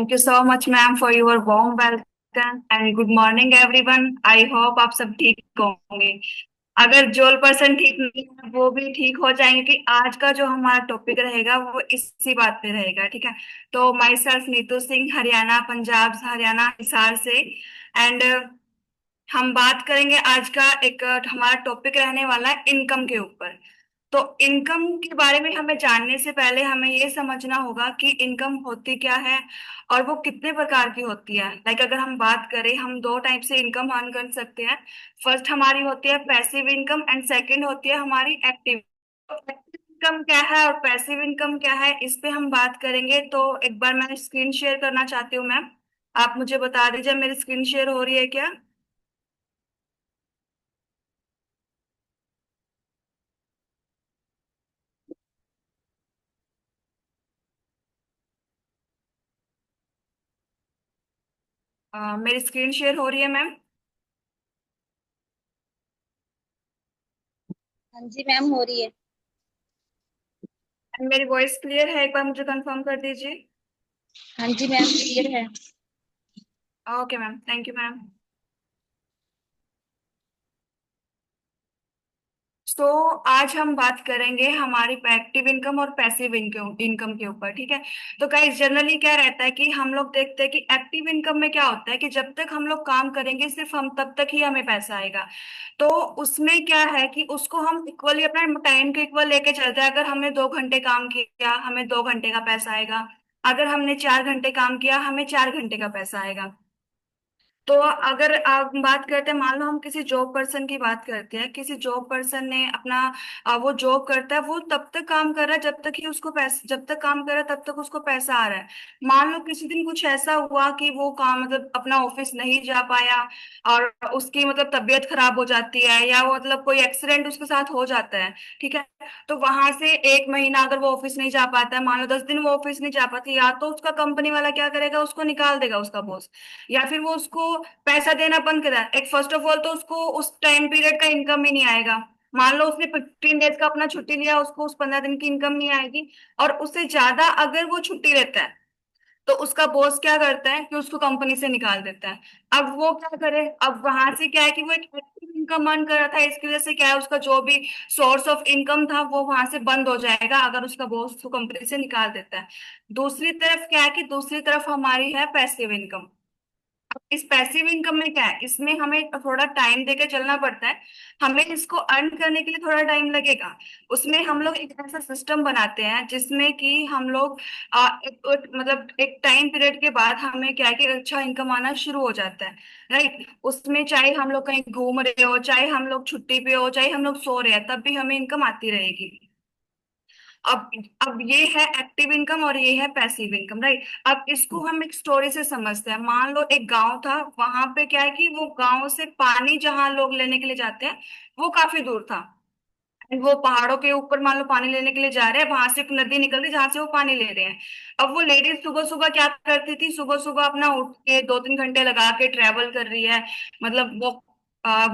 Thank you so much, ma'am, for your warm welcome and good morning, everyone. I hope आप सब ठीक होंगे। अगर जो पर्सन ठीक नहीं है वो भी ठीक हो जाएंगे कि आज का जो हमारा टॉपिक रहेगा वो इसी बात पे रहेगा। ठीक है। तो माई सेल्फ नीतू सिंह, हरियाणा, पंजाब, हरियाणा, हिसार से। एंड हम बात करेंगे आज का एक हमारा टॉपिक रहने वाला है इनकम के ऊपर। तो इनकम के बारे में हमें जानने से पहले हमें ये समझना होगा कि इनकम होती क्या है और वो कितने प्रकार की होती है। लाइक अगर हम बात करें, हम दो टाइप से इनकम अर्न कर सकते हैं। फर्स्ट हमारी होती है पैसिव इनकम एंड सेकंड होती है हमारी एक्टिव। इनकम क्या है और पैसिव इनकम क्या है, इस पे हम बात करेंगे। तो एक बार मैं स्क्रीन शेयर करना चाहती हूँ मैम। आप मुझे बता दीजिए मेरी स्क्रीन शेयर हो रही है क्या। मेरी स्क्रीन शेयर हो रही है मैम। हाँ जी मैम, हो रही है। एंड मेरी वॉइस क्लियर है, एक बार मुझे कंफर्म कर दीजिए। हाँ जी मैम, क्लियर है। Okay ma'am, thank you ma'am. तो आज हम बात करेंगे हमारी एक्टिव इनकम और पैसिव इनकम इनकम के ऊपर। ठीक है। तो गाइस जनरली क्या रहता है कि हम लोग देखते हैं कि एक्टिव इनकम में क्या होता है कि जब तक हम लोग काम करेंगे सिर्फ हम तब तक ही हमें पैसा आएगा। तो उसमें क्या है कि उसको हम इक्वली अपना टाइम के इक्वल लेके चलते हैं। अगर हमने 2 घंटे काम किया हमें 2 घंटे का पैसा आएगा। अगर हमने 4 घंटे काम किया हमें 4 घंटे का पैसा आएगा। तो अगर आप बात करते हैं, मान लो हम किसी जॉब पर्सन की बात करते हैं, किसी जॉब पर्सन ने अपना वो जॉब करता है, वो तब तक काम कर रहा है जब तक ही उसको पैसा, जब तक काम कर रहा है तब तक उसको पैसा आ रहा है। मान लो किसी दिन कुछ ऐसा हुआ कि वो काम मतलब अपना ऑफिस नहीं जा पाया और उसकी मतलब तबीयत खराब हो जाती है या वो मतलब कोई एक्सीडेंट उसके साथ हो जाता है। ठीक है। तो वहां से 1 महीना अगर वो ऑफिस नहीं जा पाता है, मान लो 10 दिन वो ऑफिस नहीं जा पाती, या तो उसका कंपनी वाला क्या करेगा, उसको निकाल देगा उसका बॉस, या फिर वो उसको पैसा देना बंद करा। एक फर्स्ट ऑफ ऑल तो उसको उस टाइम पीरियड का इनकम ही नहीं आएगा। मान लो उसने 15 डेज का अपना छुट्टी लिया, उसको उस 15 दिन की इनकम नहीं आएगी। और उससे ज्यादा अगर वो छुट्टी लेता है तो उसका बॉस क्या करता है कि उसको कंपनी से निकाल देता है। अब वो क्या करे, अब वहां से क्या है कि वो एक एक्टिव इनकम अर्न कर रहा था, इसकी वजह से क्या है उसका जो भी सोर्स ऑफ इनकम था वो वहां से बंद हो जाएगा अगर उसका बॉस उसको कंपनी से निकाल देता है। दूसरी तरफ क्या है कि दूसरी तरफ हमारी है पैसिव इनकम। इस पैसिव इनकम में क्या है, इसमें हमें थोड़ा टाइम देकर चलना पड़ता है। हमें इसको अर्न करने के लिए थोड़ा टाइम लगेगा। उसमें हम लोग एक ऐसा सिस्टम बनाते हैं जिसमें कि हम लोग मतलब एक टाइम पीरियड के बाद हमें क्या है कि अच्छा इनकम आना शुरू हो जाता है। राइट। उसमें चाहे हम लोग कहीं घूम रहे हो, चाहे हम लोग छुट्टी पे हो, चाहे हम लोग सो रहे हैं, तब भी हमें इनकम आती रहेगी। अब अब ये है एक्टिव इनकम और ये है पैसिव इनकम। राइट। अब इसको हम एक स्टोरी से समझते हैं। मान लो एक गांव था, वहां पे क्या है कि वो गांव से पानी जहां लोग लेने के लिए जाते हैं वो काफी दूर था। And वो पहाड़ों के ऊपर मान लो पानी लेने के लिए जा रहे हैं, वहां से एक नदी निकल रही है जहां से वो पानी ले रहे हैं। अब वो लेडीज सुबह सुबह क्या करती थी, सुबह सुबह अपना उठ के 2-3 घंटे लगा के ट्रेवल कर रही है, मतलब वॉक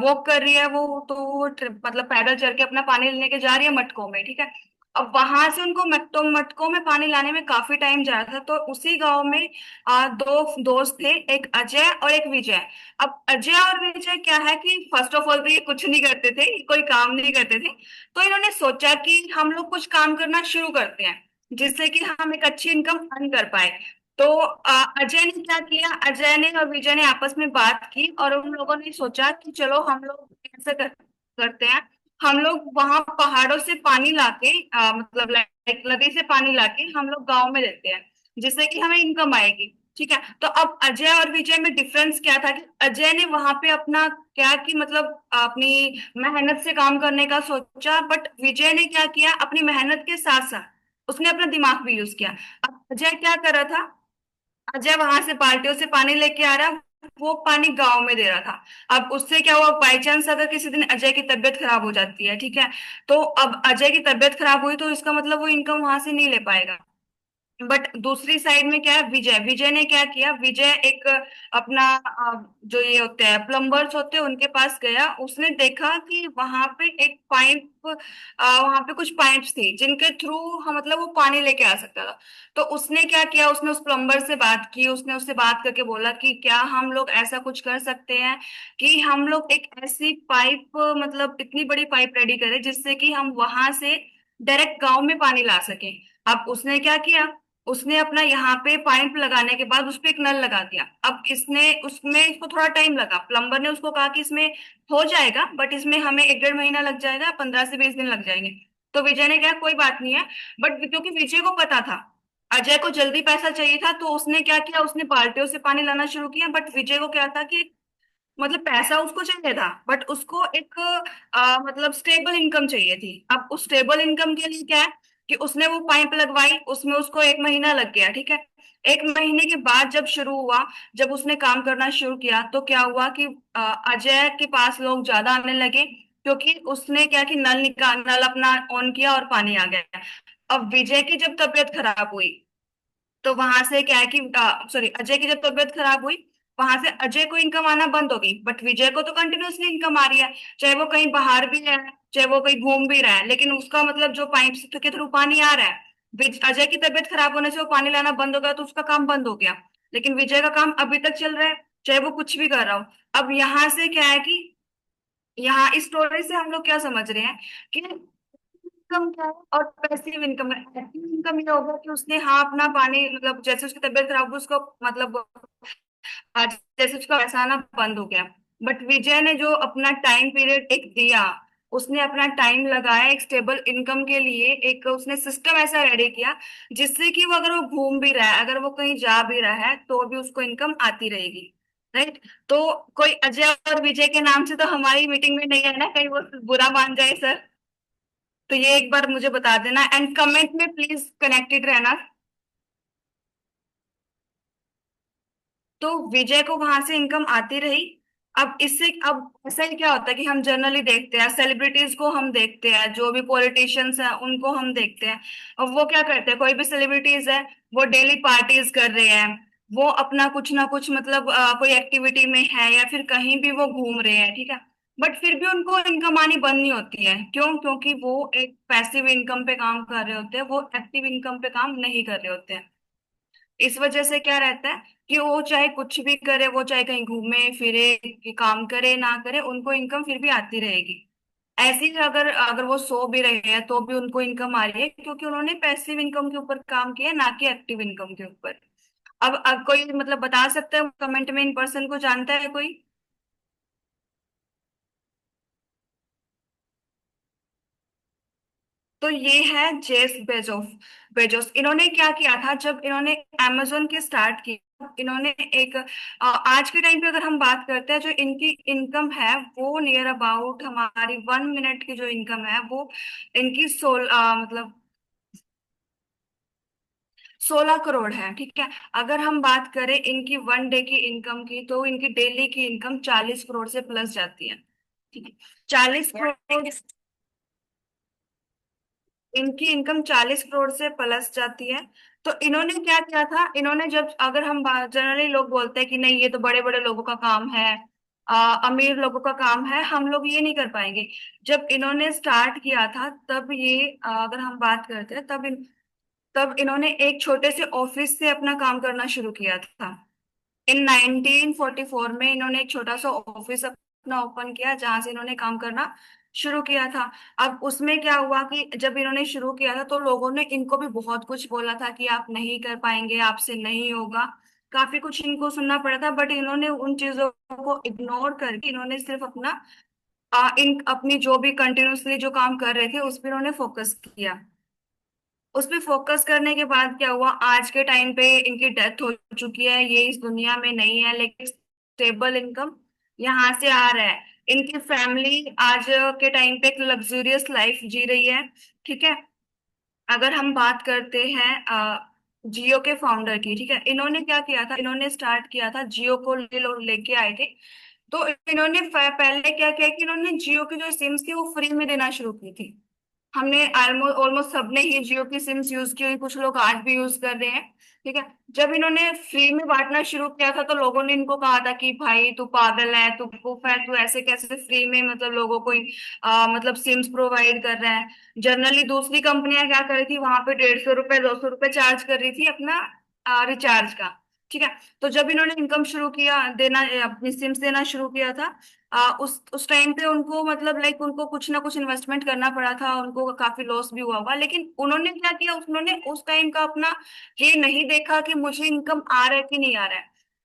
वॉक कर रही है वो, तो वो मतलब पैदल चल के अपना पानी लेने के जा रही है मटकों में। ठीक है। अब वहां से उनको मटकों मटकों में पानी लाने में काफी टाइम जा रहा था। तो उसी गांव में दो दोस्त थे, एक अजय और एक विजय। अब अजय और विजय क्या है कि फर्स्ट ऑफ ऑल तो ये कुछ नहीं करते थे, ये कोई काम नहीं करते थे। तो इन्होंने सोचा कि हम लोग कुछ काम करना शुरू करते हैं जिससे कि हम एक अच्छी इनकम अर्न कर पाए। तो अजय ने क्या किया, अजय ने और विजय ने आपस में बात की और उन लोगों ने सोचा कि चलो हम लोग ऐसा करते हैं। हम लोग वहां पहाड़ों से पानी लाके मतलब लाइक नदी से पानी लाके हम लोग गांव में देते हैं जिससे कि हमें इनकम आएगी। ठीक है। तो अब अजय और विजय में डिफरेंस क्या था कि अजय ने वहां पे अपना क्या कि मतलब अपनी मेहनत से काम करने का सोचा, बट विजय ने क्या किया, अपनी मेहनत के साथ साथ उसने अपना दिमाग भी यूज किया। अब अजय क्या कर रहा था, अजय वहां से बाल्टियों से पानी लेके आ रहा, वो पानी गांव में दे रहा था। अब उससे क्या हुआ, बाई चांस अगर किसी दिन अजय की तबीयत खराब हो जाती है, ठीक है, तो अब अजय की तबीयत खराब हुई तो इसका मतलब वो इनकम वहां से नहीं ले पाएगा। बट दूसरी साइड में क्या है, विजय विजय ने क्या किया, विजय एक अपना जो ये होते हैं प्लम्बर्स होते हैं उनके पास गया। उसने देखा कि वहां पे एक पाइप, वहां पे कुछ पाइप्स थी जिनके थ्रू हम मतलब वो पानी लेके आ सकता था। तो उसने क्या किया, उसने उस प्लम्बर से बात की, उसने उससे बात करके बोला कि क्या हम लोग ऐसा कुछ कर सकते हैं कि हम लोग एक ऐसी पाइप मतलब इतनी बड़ी पाइप रेडी करें जिससे कि हम वहां से डायरेक्ट गांव में पानी ला सकें। अब उसने क्या किया, उसने अपना यहाँ पे पाइप लगाने के बाद उस पे एक नल लगा दिया। अब इसने उसमें इसको थोड़ा टाइम लगा, प्लम्बर ने उसको कहा कि इसमें हो जाएगा बट इसमें हमें 1 डेढ़ महीना लग जाएगा, 15 से 20 दिन लग जाएंगे। तो विजय ने कहा कोई बात नहीं है। बट क्योंकि विजय को पता था, अजय को जल्दी पैसा चाहिए था, तो उसने क्या किया, उसने बाल्टियों से पानी लाना शुरू किया। बट विजय को क्या था कि मतलब पैसा उसको चाहिए था बट उसको एक मतलब स्टेबल इनकम चाहिए थी। अब उस स्टेबल इनकम के लिए क्या है कि उसने वो पाइप लगवाई, उसमें उसको 1 महीना लग गया, ठीक है। 1 महीने के बाद जब शुरू हुआ, जब उसने काम करना शुरू किया तो क्या हुआ कि अजय के पास लोग ज्यादा आने लगे, क्योंकि उसने क्या कि नल अपना ऑन किया और पानी आ गया। अब विजय की जब तबीयत खराब हुई तो वहां से क्या है कि सॉरी, अजय की जब तबीयत खराब हुई वहां से अजय को इनकम आना बंद हो गई, बट विजय को तो कंटिन्यूअसली इनकम आ रही है। चाहे वो कहीं बाहर भी है, चाहे वो कहीं घूम भी रहा है, लेकिन उसका मतलब जो पाइप के थ्रू पानी आ रहा है। अजय की तबीयत खराब होने से वो पानी लाना बंद हो गया तो उसका काम बंद हो गया, लेकिन विजय का काम अभी तक चल रहा है, चाहे वो कुछ भी कर रहा हो। अब यहाँ से क्या है कि यहाँ इस स्टोरी से हम लोग क्या समझ रहे हैं कि इनकम क्या है और पैसिव इनकम है। पैसिव इनकम ये होगा कि उसने हाँ अपना पानी मतलब जैसे उसकी तबीयत खराब हुई उसको मतलब आज जैसे उसका पैसा आना बंद हो गया। बट विजय ने जो अपना टाइम पीरियड एक दिया, उसने अपना टाइम लगाया एक स्टेबल इनकम के लिए, एक उसने सिस्टम ऐसा रेडी किया जिससे कि वो अगर वो घूम भी रहा है, अगर वो कहीं जा भी रहा है तो भी उसको इनकम आती रहेगी। राइट। तो कोई अजय और विजय के नाम से तो हमारी मीटिंग में नहीं है ना, कहीं वो बुरा मान जाए सर। तो ये एक बार मुझे बता देना एंड कमेंट में प्लीज कनेक्टेड रहना। तो विजय को वहां से इनकम आती रही। अब इससे अब ऐसा ही क्या होता है कि हम जनरली देखते हैं सेलिब्रिटीज को, हम देखते हैं जो भी पॉलिटिशियंस हैं उनको हम देखते हैं। अब वो क्या करते हैं, कोई भी सेलिब्रिटीज है वो डेली पार्टीज कर रहे हैं, वो अपना कुछ ना कुछ मतलब कोई एक्टिविटी में है या फिर कहीं भी वो घूम रहे हैं, ठीक है। बट फिर भी उनको इनकम आनी बंद नहीं होती है, क्यों? क्योंकि वो एक पैसिव इनकम पे काम कर रहे होते हैं, वो एक्टिव इनकम पे काम नहीं कर रहे होते हैं। इस वजह से क्या रहता है कि वो चाहे कुछ भी करे, वो चाहे कहीं घूमे फिरे कि काम करे ना करे, उनको इनकम फिर भी आती रहेगी। ऐसे ही अगर अगर वो सो भी रहे हैं तो भी उनको इनकम आ रही है, क्योंकि उन्होंने पैसिव इनकम के ऊपर काम किया ना कि एक्टिव इनकम के ऊपर। अब कोई मतलब बता सकता है कमेंट में इन पर्सन को जानता है कोई? तो ये है जेफ बेजोस। बेजोस इन्होंने क्या किया था जब इन्होंने amazon की स्टार्ट की, इन्होंने एक आज के टाइम पे अगर हम बात करते हैं जो इनकी इनकम है वो नियर अबाउट हमारी 1 मिनट की जो इनकम है वो इनकी मतलब 16 करोड़ है, ठीक है। अगर हम बात करें इनकी 1 डे की इनकम की तो इनकी डेली की इनकम 40 करोड़ से प्लस जाती है, ठीक है। 40 करोड़, इनकी इनकम 40 करोड़ से प्लस जाती है। तो इन्होंने क्या किया था, इन्होंने जब अगर हम जनरली लोग बोलते हैं कि नहीं ये तो बड़े बड़े लोगों का काम है, अमीर लोगों का काम है, हम लोग ये नहीं कर पाएंगे। जब इन्होंने स्टार्ट किया था तब ये अगर हम बात करते हैं तब इन्होंने एक छोटे से ऑफिस से अपना काम करना शुरू किया था। इन 1944 में इन्होंने एक छोटा सा ऑफिस अपना ओपन किया जहां से इन्होंने काम करना शुरू किया था। अब उसमें क्या हुआ कि जब इन्होंने शुरू किया था तो लोगों ने इनको भी बहुत कुछ बोला था कि आप नहीं कर पाएंगे, आपसे नहीं होगा, काफी कुछ इनको सुनना पड़ा था। बट इन्होंने उन चीजों को इग्नोर करके इन्होंने सिर्फ अपना इन अपनी जो भी कंटिन्यूअसली जो काम कर रहे थे उस पर इन्होंने फोकस किया। उस पे फोकस करने के बाद क्या हुआ, आज के टाइम पे इनकी डेथ हो चुकी है, ये इस दुनिया में नहीं है, लेकिन स्टेबल इनकम यहाँ से आ रहा है। इनकी फैमिली आज के टाइम पे एक लग्जूरियस लाइफ जी रही है, ठीक है। अगर हम बात करते हैं जियो के फाउंडर की, ठीक है, इन्होंने क्या किया था, इन्होंने स्टार्ट किया था जियो को लेके आए थे। तो इन्होंने पहले क्या किया कि इन्होंने जियो की जो सिम्स थी वो फ्री में देना शुरू की थी। हमने ऑलमोस्ट सबने ही जियो की सिम्स यूज की हुई, कुछ लोग आज भी यूज कर रहे हैं। ठीक है। जब इन्होंने फ्री में बांटना शुरू किया था तो लोगों ने इनको कहा था कि भाई तू पागल है, तू बेवकूफ है, तू ऐसे कैसे फ्री में मतलब लोगों को मतलब सिम्स प्रोवाइड कर रहा है। जनरली दूसरी कंपनियां क्या कर रही थी, वहां पे 150 रुपए 200 रुपए चार्ज कर रही थी अपना रिचार्ज का। ठीक है। तो जब इन्होंने इनकम शुरू किया देना, अपनी सिम्स देना शुरू किया था, उस टाइम पे उनको मतलब लाइक उनको कुछ ना कुछ इन्वेस्टमेंट करना पड़ा था, उनको काफी लॉस भी हुआ होगा, लेकिन उन्होंने क्या किया, उन्होंने उस टाइम का अपना ये नहीं देखा कि मुझे इनकम आ रहा है कि नहीं आ रहा है।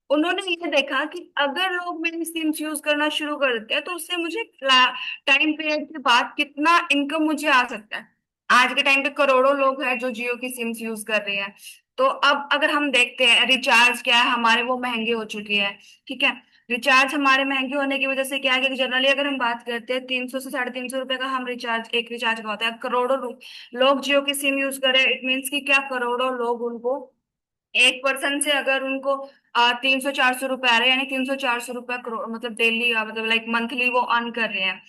उन्होंने ये देखा कि अगर लोग मेरी सिम्स यूज करना शुरू कर देते हैं तो उससे मुझे टाइम पीरियड के बाद कितना इनकम मुझे आ सकता है। आज के टाइम पे करोड़ों लोग हैं जो जियो की सिम्स यूज कर रहे हैं। तो अब अगर हम देखते हैं रिचार्ज क्या है, हमारे वो महंगे हो चुके हैं। ठीक है। रिचार्ज हमारे महंगे होने की वजह से क्या है कि जनरली अगर हम बात करते हैं 300 से 350 रुपए का हम रिचार्ज, एक रिचार्ज का होता है। करोड़ों लोग जियो की सिम यूज कर रहे हैं, इट मीन्स कि क्या करोड़ों लोग उनको, एक पर्सन से अगर उनको 300 400 रुपए आ रहे हैं, यानी 300 400 रुपए करोड़ मतलब डेली, मतलब लाइक मंथली वो अर्न कर रहे हैं।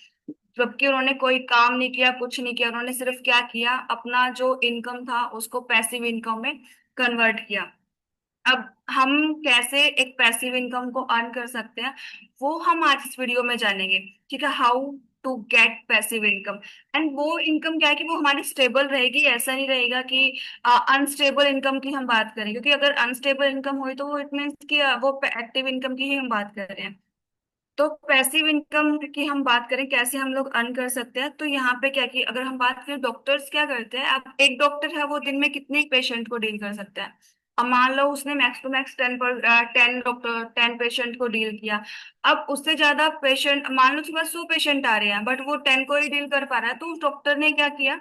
जबकि उन्होंने कोई काम नहीं किया, कुछ नहीं किया, उन्होंने सिर्फ क्या किया, अपना जो इनकम था उसको पैसिव इनकम में कन्वर्ट किया। अब हम कैसे एक पैसिव इनकम को अर्न कर सकते हैं, वो हम आज इस वीडियो में जानेंगे। ठीक है, how to get passive income. And वो इनकम क्या है कि वो हमारी स्टेबल रहेगी, ऐसा नहीं रहेगा कि अनस्टेबल इनकम की हम बात करें, क्योंकि अगर अनस्टेबल इनकम हुई तो वो इट मीन्स कि वो एक्टिव इनकम की ही हम बात कर रहे हैं। तो पैसिव इनकम की हम बात करें कैसे हम लोग अर्न कर सकते हैं, तो यहाँ पे क्या कि अगर हम बात करें डॉक्टर्स क्या करते हैं, अब एक डॉक्टर है वो दिन में कितने पेशेंट को डील कर सकता है। अब मान लो उसने मैक्स टू मैक्स 10 पेशेंट को डील किया। अब उससे ज्यादा पेशेंट, मान लो उसके पास 100 पेशेंट आ रहे हैं बट वो 10 को ही डील कर पा रहा है, तो उस डॉक्टर ने क्या किया,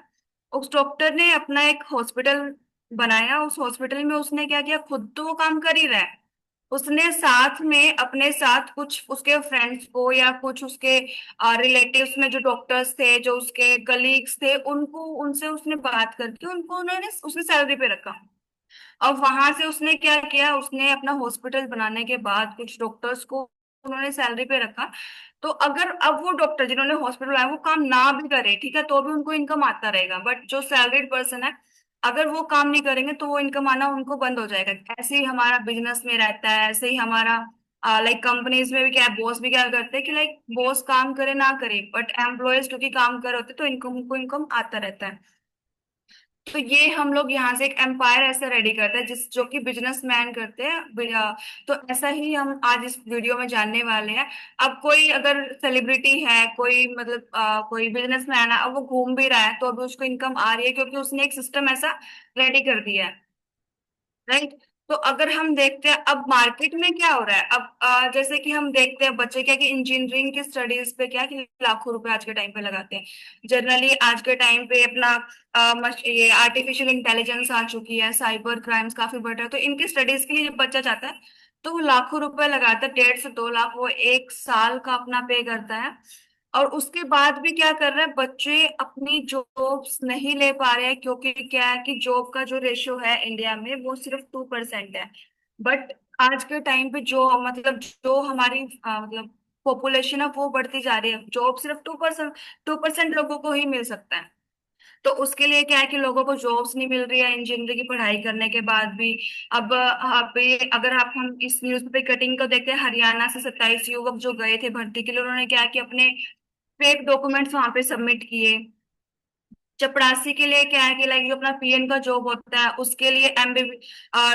उस डॉक्टर ने अपना एक हॉस्पिटल बनाया। उस हॉस्पिटल में उसने क्या किया, खुद तो वो काम कर ही रहा है, उसने साथ में अपने साथ कुछ उसके फ्रेंड्स को या कुछ उसके रिलेटिव्स में जो डॉक्टर्स थे, जो उसके कलीग्स थे, उनको उनसे उसने बात करके उनको उन्होंने उसने सैलरी पे रखा। अब वहां से उसने क्या किया, उसने अपना हॉस्पिटल बनाने के बाद कुछ डॉक्टर्स को उन्होंने सैलरी पे रखा। तो अगर अब वो डॉक्टर जिन्होंने हॉस्पिटल बनाया वो काम ना भी करे, ठीक है, तो भी उनको इनकम आता रहेगा, बट जो सैलरीड पर्सन है, अगर वो काम नहीं करेंगे तो वो इनकम आना उनको बंद हो जाएगा। ऐसे ही हमारा बिजनेस में रहता है, ऐसे ही हमारा लाइक कंपनीज में भी क्या है, बॉस भी क्या करते हैं कि लाइक बॉस काम करे ना करे बट एम्प्लॉयज क्योंकि काम कर रहे होते हैं, तो इनकम को इनकम आता रहता है। तो ये हम लोग यहाँ से एक एम्पायर ऐसा रेडी करते हैं जिस जो कि बिजनेसमैन करते हैं तो ऐसा ही हम आज इस वीडियो में जानने वाले हैं। अब कोई अगर सेलिब्रिटी है, कोई मतलब कोई बिजनेसमैन है, अब वो घूम भी रहा है तो अभी उसको इनकम आ रही है क्योंकि उसने एक सिस्टम ऐसा रेडी कर दिया है। राइट। तो अगर हम देखते हैं अब मार्केट में क्या हो रहा है, अब जैसे कि हम देखते हैं बच्चे क्या कि इंजीनियरिंग की स्टडीज पे क्या कि लाखों रुपए आज के टाइम पे लगाते हैं। जनरली आज के टाइम पे अपना ये आर्टिफिशियल इंटेलिजेंस आ चुकी है, साइबर क्राइम्स काफी बढ़ रहा है, तो इनकी स्टडीज के लिए जब बच्चा चाहता है तो वो लाखों रुपए लगाता है, 1.5 से 2 लाख वो एक साल का अपना पे करता है। और उसके बाद भी क्या कर रहे हैं बच्चे, अपनी जॉब्स नहीं ले पा रहे हैं क्योंकि क्या है कि जॉब का जो रेशियो है इंडिया में वो सिर्फ 2% है। बट आज के टाइम पे जो मतलब जो हमारी मतलब पॉपुलेशन है वो बढ़ती जा रही है, जॉब सिर्फ 2% लोगों को ही मिल सकता है। तो उसके लिए क्या है कि लोगों को जॉब्स नहीं मिल रही है इंजीनियरिंग की पढ़ाई करने के बाद भी। अब पे अगर आप हम इस न्यूज पे कटिंग को देखते हैं, हरियाणा से 27 युवक जो गए थे भर्ती के लिए, उन्होंने क्या कि अपने फेक डॉक्यूमेंट्स वहां पे सबमिट किए। चपरासी के लिए क्या है कि लाइक जो अपना पीएन का जॉब होता है उसके लिए एमबीबी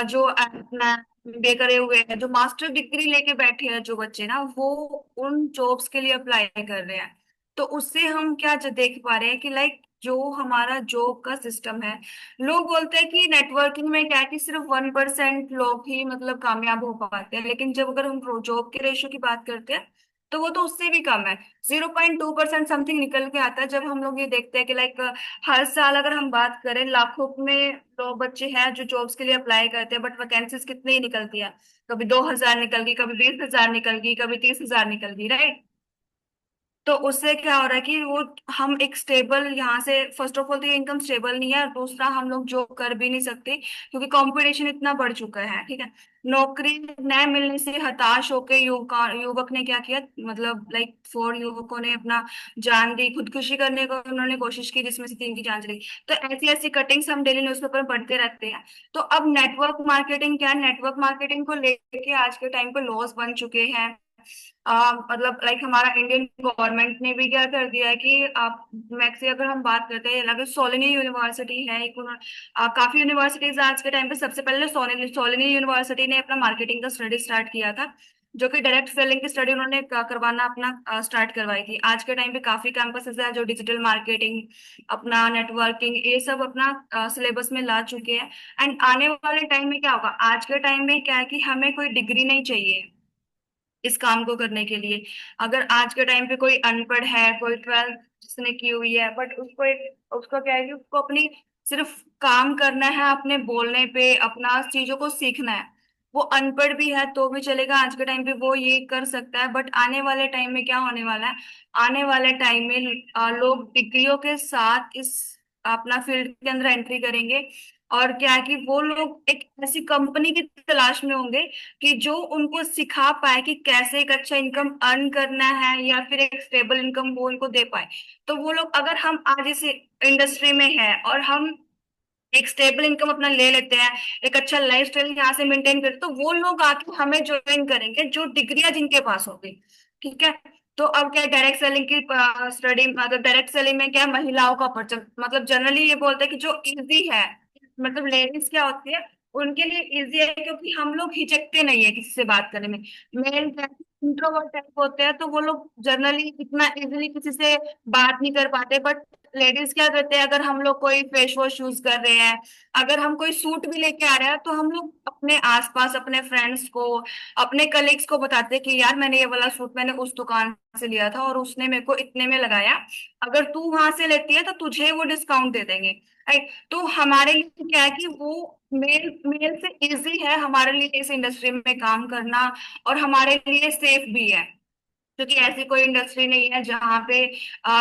जो अपना MBA करे हुए हैं, जो मास्टर डिग्री लेके बैठे हैं जो बच्चे ना, वो उन जॉब्स के लिए अप्लाई कर रहे हैं। तो उससे हम क्या देख पा रहे हैं कि लाइक जो हमारा जॉब का सिस्टम है, लोग बोलते हैं कि नेटवर्किंग में क्या है कि सिर्फ 1% लोग ही मतलब कामयाब हो पाते हैं, लेकिन जब अगर हम जॉब के रेशियो की बात करते हैं तो वो तो उससे भी कम है। 0.2% समथिंग निकल के आता है। जब हम लोग ये देखते हैं कि लाइक हर साल अगर हम बात करें लाखों में लोग बच्चे हैं जो जॉब्स के लिए अप्लाई करते हैं बट वैकेंसीज कितनी ही निकलती है, कभी 2,000 निकल गई, कभी 20,000 निकल गई, कभी 30,000 निकल गई। राइट। तो उससे क्या हो रहा है कि वो हम एक स्टेबल यहाँ से, फर्स्ट ऑफ ऑल तो ये इनकम स्टेबल नहीं है, और दूसरा हम लोग जॉब कर भी नहीं सकते क्योंकि कंपटीशन इतना बढ़ चुका है, ठीक है। नौकरी न मिलने से हताश होकर युवक ने क्या किया, मतलब लाइक 4 युवकों ने अपना जान दी, खुदकुशी करने को उन्होंने कोशिश की, जिसमें से 3 की जान चली। तो ऐसी ऐसी कटिंग्स हम डेली न्यूज़पेपर में पढ़ते रहते हैं। तो अब नेटवर्क मार्केटिंग क्या है, नेटवर्क मार्केटिंग को लेके आज के टाइम पे लॉस बन चुके हैं। मतलब लाइक हमारा इंडियन गवर्नमेंट ने भी क्या कर दिया है कि आप मैक्सी अगर हम बात करते हैं, अगर सोलिनी यूनिवर्सिटी है एक, काफी यूनिवर्सिटीज आज के टाइम पे, सबसे पहले सोलिनी सोलिनी यूनिवर्सिटी ने अपना मार्केटिंग का स्टडी स्टार्ट किया था, जो कि डायरेक्ट सेलिंग की स्टडी उन्होंने करवाना अपना स्टार्ट करवाई थी। आज के टाइम पे काफी कैंपसेस है जो डिजिटल मार्केटिंग, अपना नेटवर्किंग, ये सब अपना सिलेबस में ला चुके हैं। एंड आने वाले टाइम में क्या होगा, आज के टाइम में क्या है कि हमें कोई डिग्री नहीं चाहिए इस काम को करने के लिए। अगर आज के टाइम पे कोई अनपढ़ है, कोई 12th जिसने की हुई है, बट उसको एक, उसका क्या है कि उसको अपनी सिर्फ काम करना है, अपने बोलने पे अपना चीजों को सीखना है। वो अनपढ़ भी है तो भी चलेगा, आज के टाइम पे वो ये कर सकता है। बट आने वाले टाइम में क्या होने वाला है, आने वाले टाइम में लोग डिग्रियों के साथ इस अपना फील्ड के अंदर एंट्री करेंगे। और क्या है कि वो लोग एक ऐसी कंपनी की तलाश में होंगे कि जो उनको सिखा पाए कि कैसे एक अच्छा इनकम अर्न करना है, या फिर एक स्टेबल इनकम वो उनको दे पाए। तो वो लोग, अगर हम आज इस इंडस्ट्री में है और हम एक स्टेबल इनकम अपना ले लेते हैं, एक अच्छा लाइफ स्टाइल यहाँ से मेंटेन करते, तो वो लोग आके हमें ज्वाइन करेंगे जो डिग्रियां जिनके पास होगी, ठीक है। तो अब क्या, डायरेक्ट सेलिंग की स्टडी, मतलब डायरेक्ट सेलिंग में क्या है, महिलाओं का पर्चन, मतलब जनरली ये बोलते हैं कि जो इजी है, मतलब लेडीज क्या होती है, उनके लिए इजी है क्योंकि हम लोग हिचकते नहीं है किसी से बात करने में। मेल इंट्रोवर्ट टाइप होते हैं तो वो लोग जनरली इतना इजीली किसी से बात नहीं कर पाते। बट लेडीज क्या करते हैं, अगर हम लोग कोई फेस वॉश यूज कर रहे हैं, अगर हम कोई सूट भी लेके आ रहे हैं, तो हम लोग अपने आसपास अपने फ्रेंड्स को, अपने कलीग्स को बताते हैं कि यार मैंने ये वाला सूट मैंने उस दुकान से लिया था और उसने मेरे को इतने में लगाया, अगर तू वहां से लेती है तो तुझे वो डिस्काउंट दे देंगे। राइट। तो हमारे लिए क्या है कि वो मेल मेल से इजी है हमारे लिए इस इंडस्ट्री में काम करना, और हमारे लिए सेफ भी है, क्योंकि ऐसी कोई इंडस्ट्री नहीं है जहाँ पे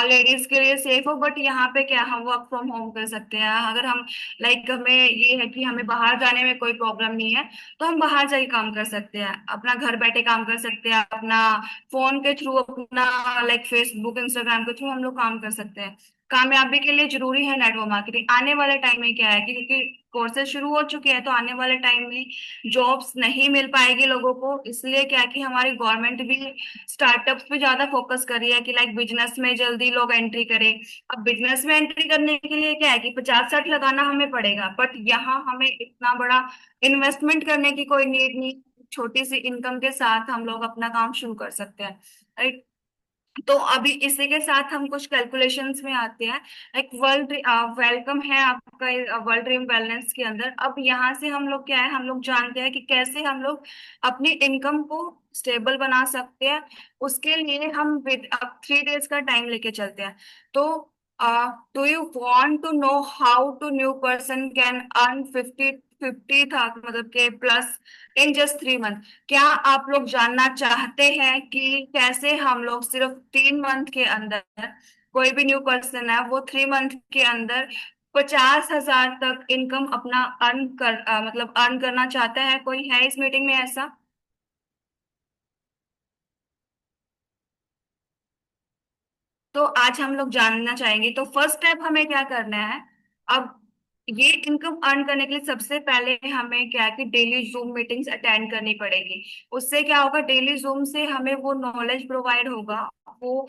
लेडीज के लिए सेफ हो। बट यहाँ पे क्या, हम वर्क फ्रॉम होम कर सकते हैं, अगर हम लाइक हमें ये है कि हमें बाहर जाने में कोई प्रॉब्लम नहीं है, तो हम बाहर जाके काम कर सकते हैं, अपना घर बैठे काम कर सकते हैं, अपना फोन के थ्रू, अपना लाइक फेसबुक इंस्टाग्राम के थ्रू हम लोग काम कर सकते हैं। कामयाबी के लिए जरूरी है नेटवर्क मार्केटिंग। आने वाले टाइम में क्या है कि क्योंकि कोर्सेज शुरू हो चुके हैं, तो आने वाले टाइम में जॉब्स नहीं मिल पाएगी लोगों को, इसलिए क्या है कि हमारी गवर्नमेंट भी स्टार्टअप्स पे ज्यादा फोकस कर रही है कि लाइक बिजनेस में जल्दी लोग एंट्री करें। अब बिजनेस में एंट्री करने के लिए क्या है कि 50-60 लगाना हमें पड़ेगा, बट यहाँ हमें इतना बड़ा इन्वेस्टमेंट करने की कोई नीड नहीं। छोटी सी इनकम के साथ हम लोग अपना काम शुरू कर सकते हैं, राइट। तो अभी इसी के साथ हम कुछ कैलकुलेशंस में आते हैं। एक वर्ल्ड वेलकम है आपका वर्ल्ड ड्रीम वेलनेस के अंदर। अब यहाँ से हम लोग क्या है, हम लोग जानते हैं कि कैसे हम लोग अपनी इनकम को स्टेबल बना सकते हैं। उसके लिए हम विद अब 3 डेज का टाइम लेके चलते हैं। तो do you want to know how to new person can earn 50 था मतलब के प्लस इन जस्ट 3 मंथ? क्या आप लोग जानना चाहते हैं कि कैसे हम लोग सिर्फ 3 मंथ के अंदर, कोई भी न्यू पर्सन है वो 3 मंथ के अंदर 50,000 तक इनकम अपना मतलब अर्न करना चाहता है? कोई है इस मीटिंग में ऐसा? तो आज हम लोग जानना चाहेंगे। तो फर्स्ट स्टेप हमें क्या करना है, अब ये इनकम अर्न करने के लिए सबसे पहले हमें क्या है कि डेली जूम मीटिंग्स अटेंड करनी पड़ेगी। उससे क्या होगा, डेली जूम से हमें वो नॉलेज प्रोवाइड होगा, वो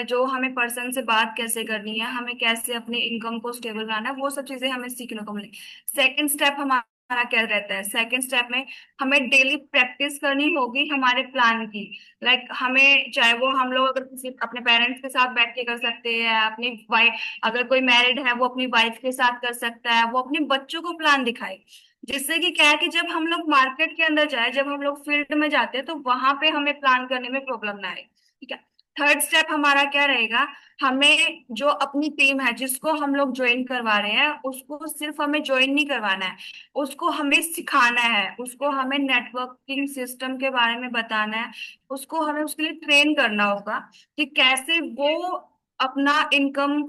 जो हमें पर्सन से बात कैसे करनी है, हमें कैसे अपनी इनकम को स्टेबल बनाना है, वो सब चीजें हमें सीखने को मिलेगी। सेकंड स्टेप हमारा क्या रहता है, सेकंड स्टेप में हमें डेली प्रैक्टिस करनी होगी हमारे प्लान की। लाइक हमें, चाहे वो हम लोग अगर किसी अपने पेरेंट्स के साथ बैठ के कर सकते हैं, अपनी वाइफ, अगर कोई मैरिड है वो अपनी वाइफ के साथ कर सकता है, वो अपने बच्चों को प्लान दिखाए। जिससे कि क्या है कि जब हम लोग मार्केट के अंदर जाए, जब हम लोग फील्ड में जाते हैं, तो वहां पे हमें प्लान करने में प्रॉब्लम ना आए, ठीक है। थर्ड स्टेप हमारा क्या रहेगा? हमें जो अपनी टीम है जिसको हम लोग ज्वाइन करवा रहे हैं, उसको सिर्फ हमें ज्वाइन नहीं करवाना है, उसको हमें सिखाना है, उसको हमें नेटवर्किंग सिस्टम के बारे में बताना है, उसको हमें उसके लिए ट्रेन करना होगा कि कैसे वो अपना इनकम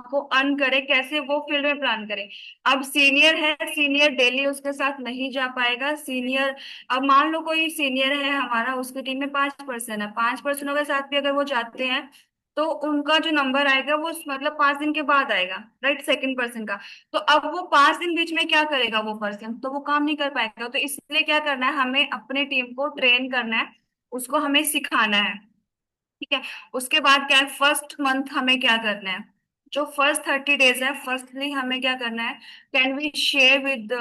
को अर्न करे, कैसे वो फील्ड में प्लान करे। अब सीनियर है, सीनियर डेली उसके साथ नहीं जा पाएगा। सीनियर, अब मान लो कोई सीनियर है हमारा, उसकी टीम में 5 पर्सन है, 5 पर्सनों के साथ भी अगर वो जाते हैं तो उनका जो नंबर आएगा वो मतलब 5 दिन के बाद आएगा, राइट, सेकंड पर्सन का। तो अब वो 5 दिन बीच में क्या करेगा? वो पर्सन तो वो काम नहीं कर पाएगा। तो इसलिए क्या करना है, हमें अपने टीम को ट्रेन करना है, उसको हमें सिखाना है। ठीक है। उसके बाद क्या है, फर्स्ट मंथ हमें क्या करना है? जो फर्स्ट 30 डेज है, फर्स्टली हमें क्या करना है, can we share with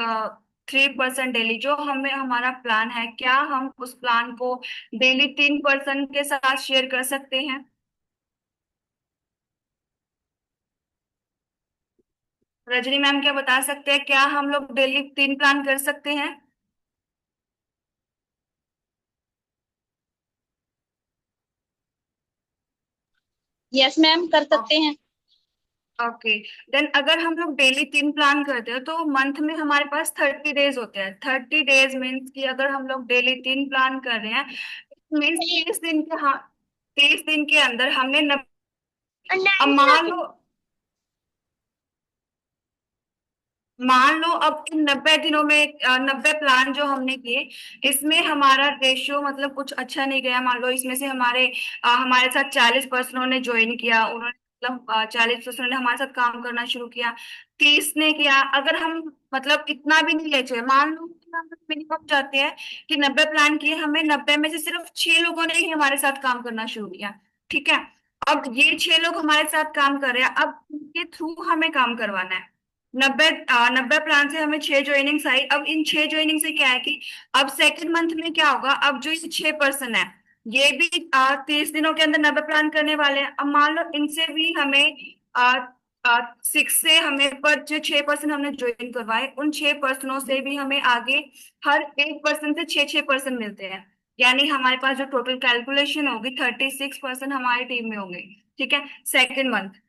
3 person daily. जो हमें हमारा प्लान है, क्या हम उस प्लान को डेली 3 पर्सन के साथ शेयर कर सकते हैं? रजनी मैम क्या बता सकते हैं, क्या हम लोग डेली 3 प्लान कर सकते हैं? यस मैम, कर सकते हैं। ओके। देन अगर हम लोग डेली 3 प्लान करते हैं तो मंथ में हमारे पास 30 डेज होते हैं। 30 डेज मीन्स कि अगर हम लोग डेली 3 प्लान कर रहे हैं, मीन्स 30 दिन के, हाँ, 30 दिन के अंदर हमने अब मान लो, अब इन 90 दिनों में 90 प्लान जो हमने किए, इसमें हमारा रेशियो मतलब कुछ अच्छा नहीं गया। मान लो इसमें से हमारे साथ 40 पर्सनों ने ज्वाइन किया, उन्होंने मतलब 40 पर्सनों ने हमारे साथ काम करना शुरू किया, 30 ने किया। अगर हम मतलब इतना भी नहीं ले चुके, मान लो कि हम मिनिमम जाते हैं कि 90 प्लान किए, हमें 90 में से सिर्फ 6 लोगों ने ही हमारे साथ काम करना शुरू किया। ठीक है। अब ये 6 लोग हमारे साथ काम कर रहे हैं, अब उनके थ्रू हमें काम करवाना है। 90 प्लान से हमें 6 ज्वाइनिंग्स आई। अब इन 6 ज्वाइनिंग से क्या है कि अब सेकंड मंथ में क्या होगा, अब जो ये 6 पर्सन है, ये भी 30 दिनों के अंदर 90 प्लान करने वाले हैं। अब मान लो इनसे भी हमें 6 से हमें, पर जो 6 पर्सन हमने ज्वाइन करवाए, उन 6 पर्सनों से भी हमें आगे हर एक पर्सन से 6 6 पर्सन मिलते हैं। यानी हमारे पास जो टोटल कैलकुलेशन होगी, 36 पर्सन हमारी टीम में होंगे। ठीक है, सेकेंड मंथ।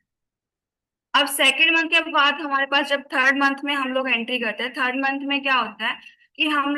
अब सेकेंड मंथ के बाद हमारे पास जब थर्ड मंथ में हम लोग एंट्री करते हैं, थर्ड मंथ में क्या होता है कि हम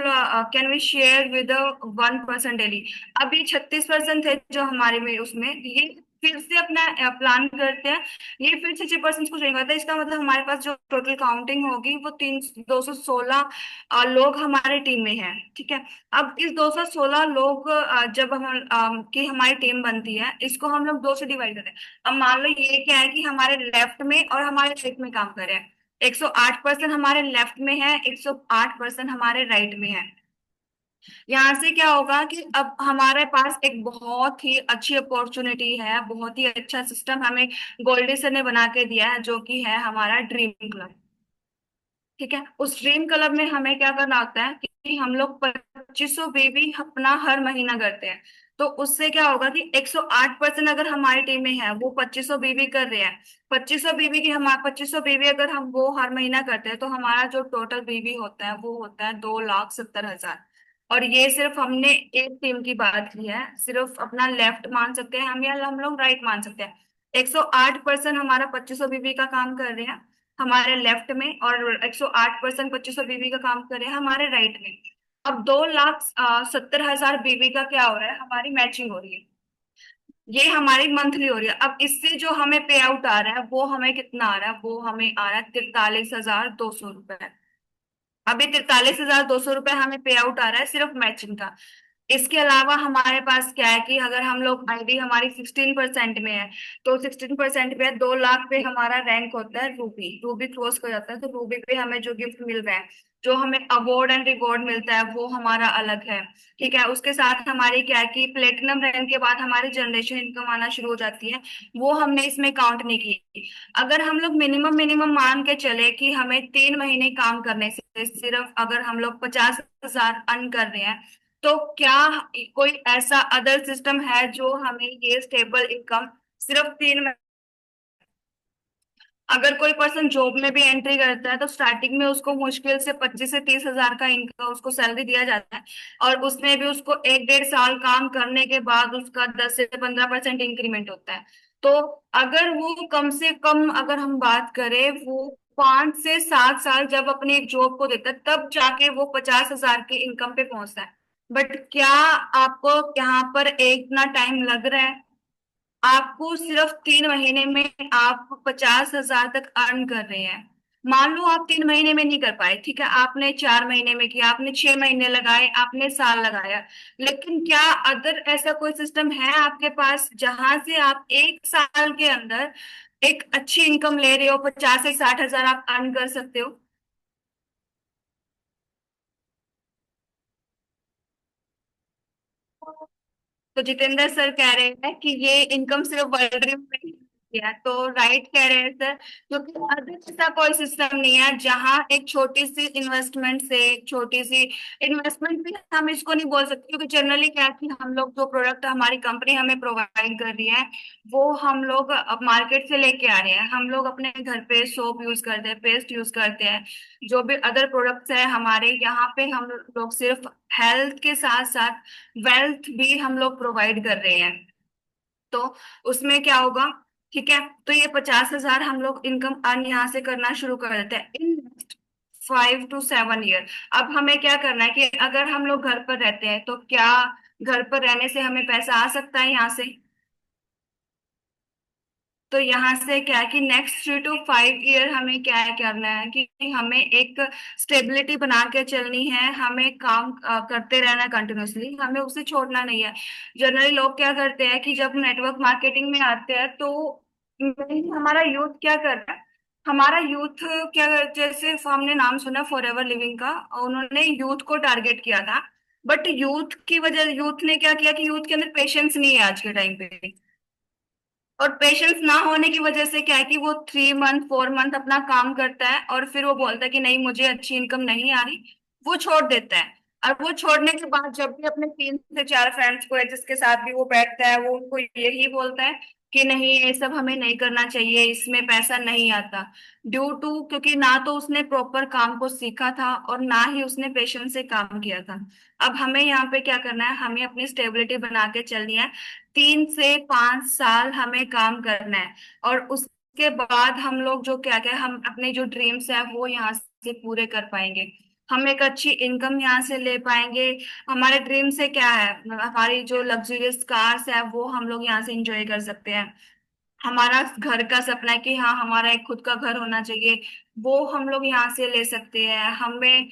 can we share with 1 person daily. अभी 36 पर्सन थे जो हमारे में, उसमें ये फिर से अपना प्लान करते हैं, ये फिर 6 6 पर्सन को ज्वाइन करते हैं। इसका मतलब हमारे पास जो टोटल काउंटिंग होगी वो 216 लोग हमारे टीम में हैं। ठीक है। अब इस 216 लोग जब हम की हमारी टीम बनती है, इसको हम लोग दो से डिवाइड करते हैं। अब मान लो ये क्या है कि हमारे लेफ्ट में और हमारे राइट में काम कर रहे हैं। 108 पर्सन हमारे लेफ्ट में है, 108 पर्सन हमारे राइट में है। यहाँ से क्या होगा कि अब हमारे पास एक बहुत ही अच्छी अपॉर्चुनिटी है, बहुत ही अच्छा सिस्टम हमें गोल्डी सर ने बना के दिया है, जो कि है हमारा ड्रीम क्लब। ठीक है। उस ड्रीम क्लब में हमें क्या करना होता है कि हम लोग 2500 बेबी अपना हर महीना करते हैं। तो उससे क्या होगा कि 108 पर्सन अगर हमारी टीम में है, वो 2500 बेबी कर रहे हैं, 2500 बेबी अगर हम वो हर महीना करते हैं, तो हमारा जो टोटल बेबी होता है वो होता है 2,70,000। और ये सिर्फ हमने एक टीम की बात की है, सिर्फ अपना लेफ्ट मान सकते हैं हम, या हम लोग राइट मान सकते हैं। 108 पर्सन हमारा 2500 बीबी का काम कर रहे हैं हमारे लेफ्ट में, और 108 पर्सन 2500 बीबी का काम कर रहे हैं हमारे राइट में। अब 2,70,000 बीबी का क्या हो रहा है, हमारी मैचिंग हो रही है। ये हमारी मंथली हो रही है। अब इससे जो हमें पे आउट आ रहा है वो हमें कितना आ रहा है, वो हमें आ रहा है 43,200 रुपए। अभी 43,200 रुपए हमें पे आउट आ रहा है सिर्फ मैचिंग का। इसके अलावा हमारे पास क्या है कि अगर हम लोग आईडी हमारी 16% में है, तो 16% पे 2 लाख पे हमारा रैंक होता है रूबी। रूबी क्रॉस कर जाता है, तो रूबी पे हमें जो गिफ्ट मिल रहा है, जो हमें अवार्ड एंड रिवॉर्ड मिलता है, वो हमारा अलग है। ठीक है। उसके साथ हमारी क्या है कि प्लेटिनम रैंक के बाद हमारी जनरेशन इनकम आना शुरू हो जाती है, वो हमने इसमें काउंट नहीं की। अगर हम लोग मिनिमम मिनिमम मान के चले कि हमें 3 महीने काम करने से सिर्फ अगर हम लोग 50,000 अर्न कर रहे हैं, तो क्या कोई ऐसा अदर सिस्टम है जो हमें ये स्टेबल इनकम सिर्फ 3 महीने? अगर कोई पर्सन जॉब में भी एंट्री करता है तो स्टार्टिंग में उसको मुश्किल से 25 से 30 हजार का इनकम उसको सैलरी दिया जाता है। और उसमें भी उसको 1 1.5 साल काम करने के बाद उसका 10 से 15% इंक्रीमेंट होता है। तो अगर वो कम से कम, अगर हम बात करें, वो 5 से 7 साल जब अपनी एक जॉब को देता है तब जाके वो 50 हजार की इनकम पे पहुंचता है। बट क्या आपको यहाँ पर इतना टाइम लग रहा है? आपको सिर्फ 3 महीने में आप 50 हजार तक अर्न कर रहे हैं। मान लो आप 3 महीने में नहीं कर पाए, ठीक है, आपने 4 महीने में किया, आपने 6 महीने लगाए, आपने साल लगाया। लेकिन क्या अदर ऐसा कोई सिस्टम है आपके पास जहां से आप 1 साल के अंदर एक अच्छी इनकम ले रहे हो, 50 से 60 हजार आप अर्न कर सकते हो? तो जितेंद्र सर कह रहे हैं कि ये इनकम सिर्फ वर्ल्ड ड्रीम में ही है, तो राइट कह रहे हैं सर। क्योंकि अदर ऐसा कोई सिस्टम नहीं है जहां एक छोटी सी इन्वेस्टमेंट से, एक छोटी सी इन्वेस्टमेंट भी हम इसको नहीं बोल सकते, क्योंकि जनरली क्या है कि हम लोग जो प्रोडक्ट हमारी कंपनी हमें प्रोवाइड कर रही है वो हम लोग अब मार्केट से लेके आ रहे हैं। हम लोग अपने घर पे सोप यूज करते हैं, पेस्ट यूज करते हैं, जो भी अदर प्रोडक्ट्स है हमारे यहाँ पे, हम लोग सिर्फ हेल्थ के साथ साथ वेल्थ भी हम लोग प्रोवाइड कर रहे हैं। तो उसमें क्या होगा, ठीक है, तो ये 50 हजार हम लोग इनकम अर्न यहाँ से करना शुरू कर देते हैं इन नेक्स्ट 5 to 7 ईयर। अब हमें क्या करना है कि अगर हम लोग घर पर रहते हैं तो क्या घर पर रहने से हमें पैसा आ सकता है यहाँ से? तो यहाँ से क्या है कि नेक्स्ट 3 to 5 ईयर हमें क्या है करना है कि हमें एक स्टेबिलिटी बना के चलनी है, हमें काम करते रहना कंटिन्यूअसली, हमें उसे छोड़ना नहीं है। जनरली लोग क्या करते हैं कि जब नेटवर्क मार्केटिंग में आते हैं तो mainly हमारा यूथ क्या कर रहा है, हमारा यूथ क्या जैसे हमने नाम सुना फॉर एवर लिविंग का, उन्होंने यूथ को टारगेट किया था। बट यूथ ने क्या किया कि यूथ के अंदर पेशेंस नहीं है आज के टाइम पे। और पेशेंस ना होने की वजह से क्या है कि वो 3 मंथ 4 मंथ अपना काम करता है और फिर वो बोलता है कि नहीं मुझे अच्छी इनकम नहीं आ रही, वो छोड़ देता है। और वो छोड़ने के बाद जब भी अपने 3 से 4 फ्रेंड्स को है जिसके साथ भी वो बैठता है, वो उनको यही बोलता है कि नहीं ये सब हमें नहीं करना चाहिए, इसमें पैसा नहीं आता। ड्यू टू क्योंकि ना तो उसने प्रॉपर काम को सीखा था और ना ही उसने पेशेंस से काम किया था। अब हमें यहाँ पे क्या करना है, हमें अपनी स्टेबिलिटी बना के चलनी है। 3 से 5 साल हमें काम करना है और उसके बाद हम लोग जो क्या क्या हम अपने जो ड्रीम्स है वो यहाँ से पूरे कर पाएंगे। हम एक अच्छी इनकम यहाँ से ले पाएंगे। हमारे ड्रीम से क्या है, हमारी जो लग्जरियस कार्स है वो हम लोग यहाँ से एंजॉय कर सकते हैं। हमारा घर का सपना है कि हाँ हमारा एक खुद का घर होना चाहिए, वो हम लोग यहाँ से ले सकते हैं। हमें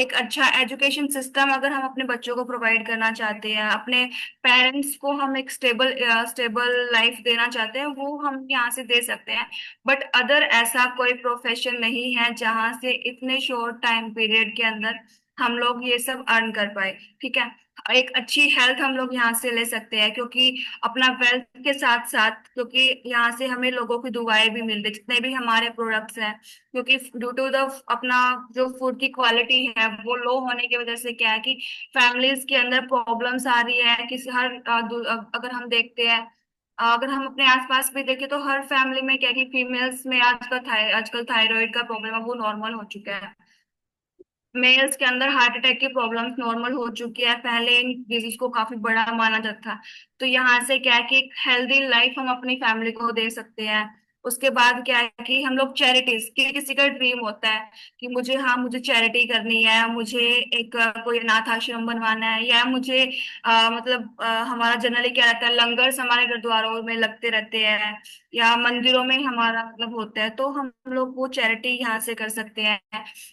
एक अच्छा एजुकेशन सिस्टम अगर हम अपने बच्चों को प्रोवाइड करना चाहते हैं, अपने पेरेंट्स को हम एक स्टेबल स्टेबल लाइफ देना चाहते हैं, वो हम यहाँ से दे सकते हैं। बट अदर ऐसा कोई प्रोफेशन नहीं है जहाँ से इतने शॉर्ट टाइम पीरियड के अंदर हम लोग ये सब अर्न कर पाए, ठीक है। एक अच्छी हेल्थ हम लोग यहाँ से ले सकते हैं, क्योंकि अपना वेल्थ के साथ साथ, क्योंकि यहाँ से हमें लोगों की दुआएं भी मिलती है जितने भी हमारे प्रोडक्ट्स हैं। क्योंकि ड्यू टू द अपना जो फूड की क्वालिटी है वो लो होने की वजह से क्या है कि फैमिलीज के अंदर प्रॉब्लम्स आ रही है। किसी अगर हम देखते हैं, अगर हम अपने आसपास भी देखें तो हर फैमिली में क्या है कि फीमेल्स में आजकल थायराइड का प्रॉब्लम है वो नॉर्मल हो चुका है। मेल्स के अंदर हार्ट अटैक की प्रॉब्लम्स नॉर्मल हो चुकी है, पहले इन डिजीज को काफी बड़ा माना जाता था। तो यहाँ से क्या है कि एक हेल्दी लाइफ हम अपनी फैमिली को दे सकते हैं। उसके बाद क्या है कि हम लोग चैरिटीज की, किसी का ड्रीम होता है कि मुझे, हाँ मुझे चैरिटी करनी है, मुझे एक कोई अनाथ आश्रम बनवाना है, या मुझे हमारा जनरली क्या रहता है, लंगर्स हमारे गुरुद्वारों में लगते रहते हैं या मंदिरों में हमारा होता है, तो हम लोग वो चैरिटी यहाँ से कर सकते हैं,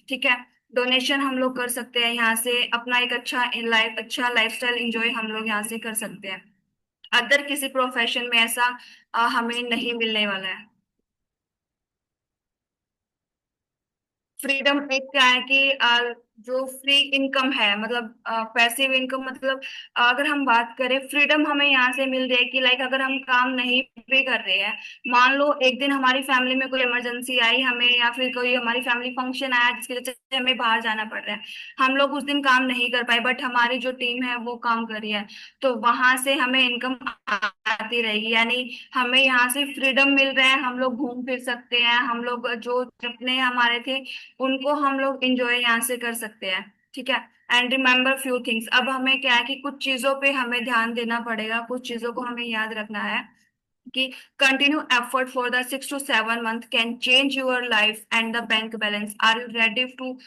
ठीक है। डोनेशन हम लोग कर सकते हैं यहाँ से, अपना एक अच्छा लाइफस्टाइल एंजॉय हम लोग यहाँ से कर सकते हैं। अदर किसी प्रोफेशन में ऐसा हमें नहीं मिलने वाला है। फ्रीडम एक क्या है कि जो फ्री इनकम है, मतलब पैसिव इनकम, मतलब अगर हम बात करें, फ्रीडम हमें यहाँ से मिल रही है कि लाइक अगर हम काम नहीं भी कर रहे हैं, मान लो एक दिन हमारी फैमिली में कोई इमरजेंसी आई हमें, या फिर कोई हमारी फैमिली फंक्शन आया जिसकी वजह से हमें बाहर जाना पड़ रहा है, हम लोग उस दिन काम नहीं कर पाए बट हमारी जो टीम है वो काम कर रही है, तो वहां से हमें इनकम आती रहेगी। यानी हमें यहाँ से फ्रीडम मिल रहा है, हम लोग घूम फिर सकते हैं, हम लोग जो सपने हमारे थे उनको हम लोग एंजॉय यहाँ से कर सकते हैं। ठीक है। एंड रिमेम्बर फ्यू थिंग्स, अब हमें क्या है कि कुछ चीजों पे हमें ध्यान देना पड़ेगा, कुछ चीजों को हमें याद रखना है कि continue effort for the 6 to 7 month can change your life and the bank balance. Are you ready to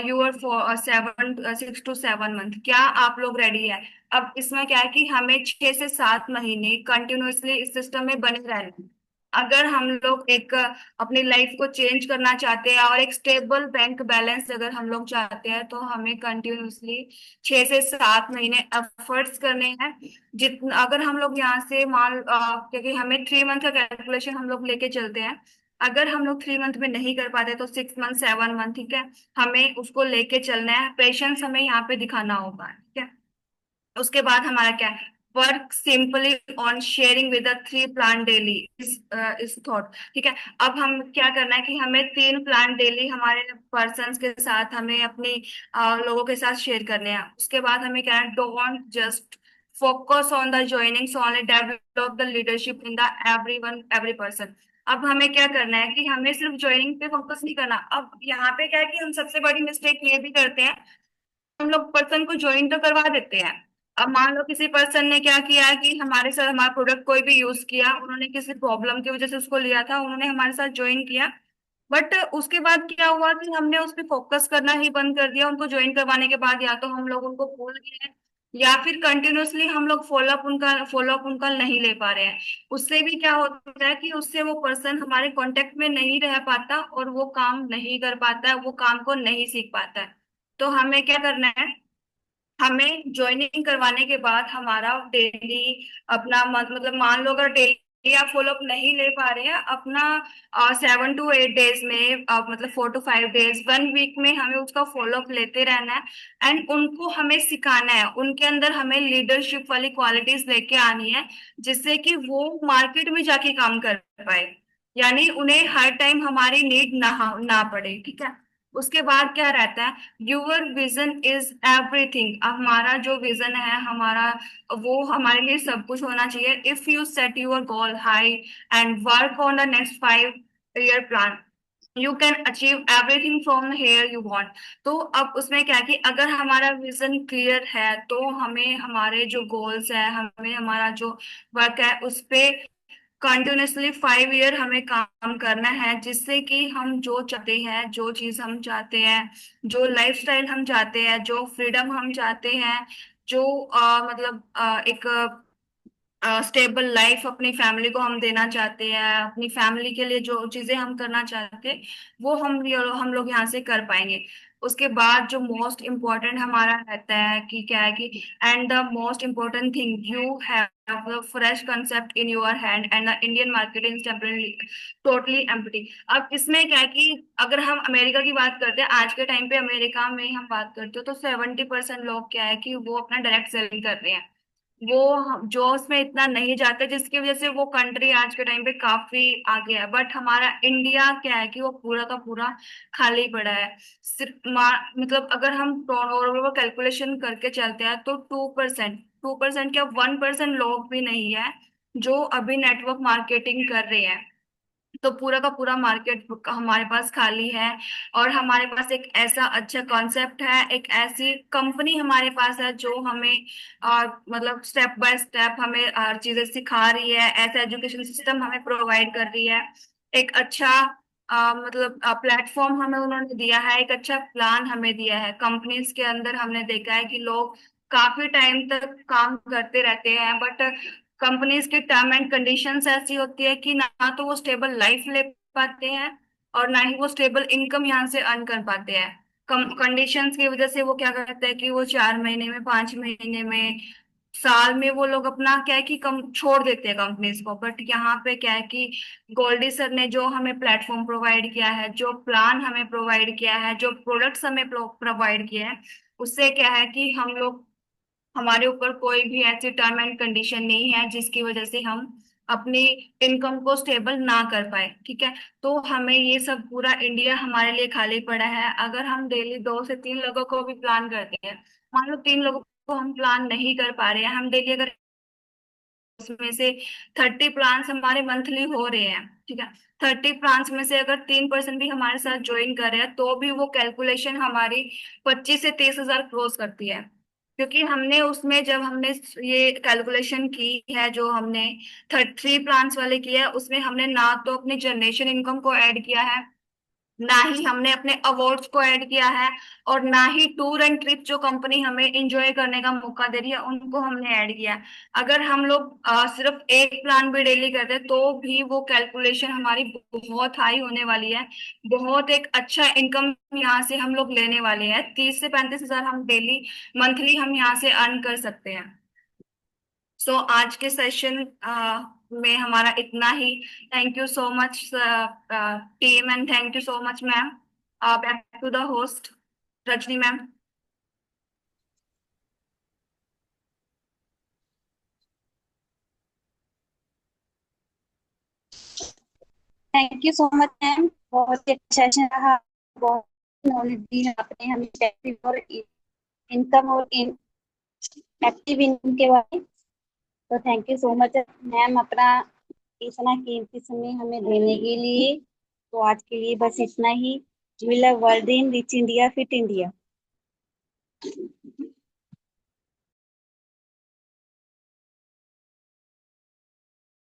your for 6 to 7 month? क्या आप लोग रेडी है? अब इसमें क्या है कि हमें 6 से 7 महीने कंटिन्यूअसली इस सिस्टम में बने रहना है। अगर हम लोग एक अपनी लाइफ को चेंज करना चाहते हैं और एक स्टेबल बैंक बैलेंस अगर हम लोग चाहते हैं, तो हमें कंटिन्यूअसली 6 से 7 महीने एफर्ट्स करने हैं। जितना अगर हम लोग यहाँ से क्योंकि हमें 3 मंथ का कैलकुलेशन हम लोग लेके चलते हैं, अगर हम लोग 3 मंथ में नहीं कर पाते तो 6 मंथ 7 मंथ, ठीक है, हमें उसको लेके चलना है, पेशेंस हमें यहाँ पे दिखाना होगा। ठीक है। उसके बाद हमारा क्या है, work simply on sharing with 3 plan daily इस थॉट। ठीक है। अब हम क्या करना है कि हमें 3 प्लान डेली हमारे पर्सन्स के साथ, हमें अपनी लोगों के साथ शेयर करने हैं। उसके बाद हमें क्या है, don't just focus on the joining, only develop the leadership in the every person. अब हमें क्या करना है कि हमें सिर्फ ज्वाइनिंग पे फोकस नहीं करना। अब यहाँ पे क्या है कि हम सबसे बड़ी मिस्टेक ये भी करते हैं, हम लोग पर्सन को ज्वाइन तो करवा देते हैं। अब मान लो किसी पर्सन ने क्या किया कि हमारे साथ हमारा प्रोडक्ट कोई भी यूज किया, उन्होंने किसी प्रॉब्लम की वजह से उसको लिया था, उन्होंने हमारे साथ ज्वाइन किया, बट उसके बाद क्या हुआ कि हमने उस पर फोकस करना ही बंद कर दिया। उनको ज्वाइन करवाने के बाद या तो हम लोग उनको भूल गए हैं, या फिर कंटिन्यूअसली हम लोग फॉलोअप उनका नहीं ले पा रहे हैं। उससे भी क्या होता है कि उससे वो पर्सन हमारे कांटेक्ट में नहीं रह पाता और वो काम नहीं कर पाता है, वो काम को नहीं सीख पाता है। तो हमें क्या करना है, हमें ज्वाइनिंग करवाने के बाद हमारा डेली अपना मतलब मान लो अगर डेली आप फॉलोअप नहीं ले पा रहे हैं अपना, 7 to 8 डेज में, मतलब 4 to 5 डेज, 1 वीक में हमें उसका फॉलोअप लेते रहना है। एंड उनको हमें सिखाना है, उनके अंदर हमें लीडरशिप वाली क्वालिटीज लेके आनी है, जिससे कि वो मार्केट में जाके काम कर पाए। यानी उन्हें हर टाइम हमारी नीड ना ना पड़े। ठीक है। उसके बाद क्या रहता है, यूर विजन इज एवरीथिंग। हमारा जो विजन है हमारा, वो हमारे लिए सब कुछ होना चाहिए। If you set your goal high and work on the next 5 year plan, you can achieve everything from here you want. तो अब उसमें क्या है कि अगर हमारा विजन क्लियर है तो हमें हमारे जो गोल्स है, हमें हमारा जो वर्क है उस पे कंटिन्यूअसली 5 ईयर हमें काम करना है, जिससे कि हम जो चाहते हैं, जो चीज हम चाहते हैं, जो लाइफस्टाइल हम चाहते हैं, जो फ्रीडम हम चाहते हैं, जो मतलब एक स्टेबल लाइफ अपनी फैमिली को हम देना चाहते हैं, अपनी फैमिली के लिए जो चीजें हम करना चाहते हैं वो हम लोग यहाँ से कर पाएंगे। उसके बाद जो मोस्ट इम्पोर्टेंट हमारा रहता है कि क्या है कि and the most important thing, you have a fresh concept in your hand and the Indian market is temporary totally empty. अब इसमें क्या है कि अगर हम अमेरिका की बात करते हैं, आज के टाइम पे अमेरिका में हम बात करते हो तो 70% लोग क्या है कि वो अपना डायरेक्ट सेलिंग कर रहे हैं, वो जो उसमें इतना नहीं जाते, जिसकी वजह से वो कंट्री आज के टाइम पे काफी आगे है। बट हमारा इंडिया क्या है कि वो पूरा का पूरा खाली पड़ा है। सिर्फ मतलब अगर हम ओवरऑल कैलकुलेशन करके चलते हैं तो 2%, क्या 1% लोग भी नहीं है जो अभी नेटवर्क मार्केटिंग कर रहे हैं। तो पूरा का पूरा मार्केट हमारे पास खाली है। और हमारे पास एक ऐसा अच्छा कॉन्सेप्ट है, एक ऐसी कंपनी हमारे पास है जो हमें मतलब स्टेप बाय स्टेप हमें हर चीजें सिखा रही है, ऐसा एजुकेशन सिस्टम हमें प्रोवाइड कर रही है, एक अच्छा मतलब प्लेटफॉर्म हमें उन्होंने दिया है, एक अच्छा प्लान हमें दिया है। कंपनीज के अंदर हमने देखा है कि लोग काफी टाइम तक काम करते रहते हैं, बट कंपनीज की टर्म एंड कंडीशंस ऐसी होती है कि ना तो वो स्टेबल लाइफ ले पाते हैं और ना ही वो स्टेबल इनकम यहाँ से अर्न कर पाते हैं। कम कंडीशंस की वजह से वो क्या करते हैं कि वो 4 महीने में, 5 महीने में साल में वो लोग अपना क्या है कि कम छोड़ देते हैं कंपनीज को। बट यहाँ पे क्या है कि गोल्डी सर ने जो हमें प्लेटफॉर्म प्रोवाइड किया है, जो प्लान हमें प्रोवाइड किया है, जो प्रोडक्ट्स हमें प्रोवाइड किए हैं, उससे क्या है कि हम लोग, हमारे ऊपर कोई भी ऐसी टर्म एंड कंडीशन नहीं है जिसकी वजह से हम अपनी इनकम को स्टेबल ना कर पाए। ठीक है। तो हमें ये सब पूरा इंडिया हमारे लिए खाली पड़ा है। अगर हम डेली 2 से 3 लोगों को भी प्लान करते हैं, मान लो 3 लोगों को हम प्लान नहीं कर पा रहे हैं, हम डेली अगर उसमें से 30 प्लान्स हमारे मंथली हो रहे हैं, ठीक है, 30 प्लान्स में से अगर 3% भी हमारे साथ ज्वाइन कर रहे हैं, तो भी वो कैलकुलेशन हमारी 25 से 30 हजार क्रॉस करती है। क्योंकि हमने उसमें, जब हमने ये कैलकुलेशन की है, जो हमने 3 प्लान्स वाले किया है, उसमें हमने ना तो अपनी जनरेशन इनकम को ऐड किया है, ना ही हमने अपने अवार्ड्स को ऐड किया है, और ना ही टूर एंड ट्रिप जो कंपनी हमें एंजॉय करने का मौका दे रही है उनको हमने ऐड किया है। अगर हम लोग सिर्फ एक प्लान भी डेली करते हैं, तो भी वो कैलकुलेशन हमारी बहुत हाई होने वाली है। बहुत एक अच्छा इनकम यहाँ से हम लोग लेने वाले हैं, 30 से 35 हजार हम डेली, मंथली हम यहाँ से अर्न कर सकते हैं। सो आज के सेशन में हमारा इतना ही। Thank you so much team, and thank you so much ma'am. Back to the host, Rajni ma'am. Thank you so much ma'am, बहुत ही अच्छा सेशन रहा। बहुत नॉलेज दी है आपने हमें एक्टिव और इनकम और एक्टिव इनकम के बारे में। तो thank you so much ma'am, अपना इतना कीमती समय हमें देने के लिए। तो आज के लिए बस इतना ही। We love world in rich India fit India.